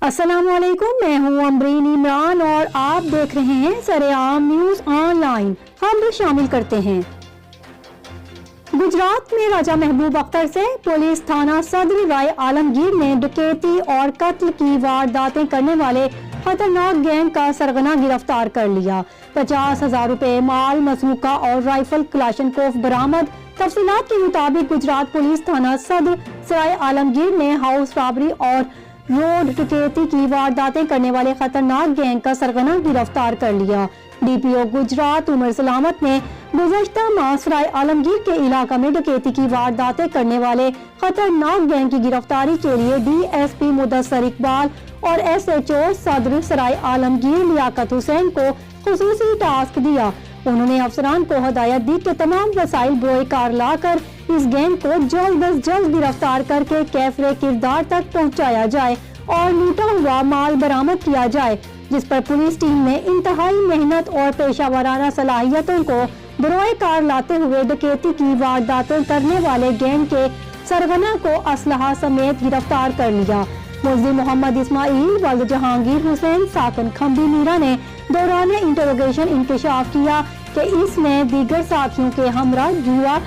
अस्सलाम वालेकुम, मैं हूँ अमरीन इमरान और आप देख रहे हैं सरेआम न्यूज ऑनलाइन। खबर शामिल करते हैं। गुजरात में राजा महबूब अख्तर से पुलिस थाना सदर राय आलमगीर ने डकैती और कत्ल की वारदातें करने वाले खतरनाक गैंग का सरगना गिरफ्तार कर लिया। 50,000 रुपए माल मसरूका और राइफल क्लाशनकोफ बरामद। तफसीलात के मुताबिक गुजरात पुलिस थाना सदर सराय आलमगीर ने हाउस रॉबरी और रोड डकैती की वारदातें करने वाले खतरनाक गैंग का सरगना गिरफ्तार कर लिया। डीपीओ गुजरात उमर सलामत ने गुज़श्ता माह सराय आलमगीर के इलाका में डकैती की वारदातें करने वाले खतरनाक गैंग की गिरफ्तारी के लिए डीएसपी मुदस्सर इकबाल और एसएचओ सदर सराय आलमगीर लियाकत हुसैन को खुसूसी टास्क दिया। उन्होंने अफसरान को हदायत दी कि तमाम वसाइल बरोए कार लाकर इस गैंग को जल्द अज जल्द गिरफ्तार करके कैफरे किरदार तक पहुंचाया जाए और लूटा हुआ माल बरामद किया जाए, जिस पर पुलिस टीम ने इंतहाई मेहनत और पेशा वराना सलाहियतों को बरोए कार लाते हुए डकैती की वारदातें करने वाले गैंग के सरगना को असलहा समेत गिरफ्तार कर लिया। मुल्जिम मोहम्मद इस्माइल वल्द जहांगीर हुसैन साकन खंबी मीरा ने दौरान इंटरोगेशन इंकशाफ किया कि इसने दीगर साथियों के हमरा जुआ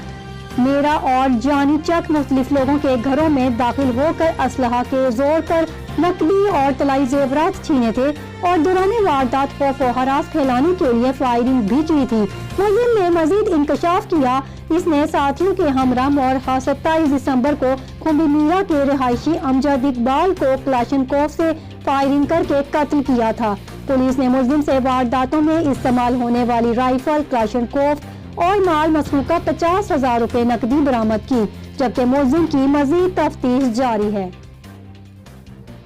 मेरा और जानी चक मुख्तलिफ लोगों के घरों में दाखिल होकर असलहा के जोर पर नकदी और तलाई जेवरात छीने थे और दौरान वारदात खौफ व हरास फैलाने के लिए फायरिंग भी की थी। मुल्जिम ने मजीद इंकशाफ किया, इसने साथियों के हमरा मौरखा 27 दिसंबर को खुम्बी मीरा के रिहायशी अमजद इकबाल को क्लाशनकोफ से फायरिंग करके कत्ल किया था। पुलिस ने मुल्जिम से वारदातों में इस्तेमाल होने वाली राइफल, क्लाशनकोफ और माल मसरूका 50,000 रुपए नकदी बरामद की, जबकि मुल्जिम की मजीद तफ्तीश जारी है।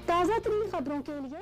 ताज़ा तरीन खबरों के लिए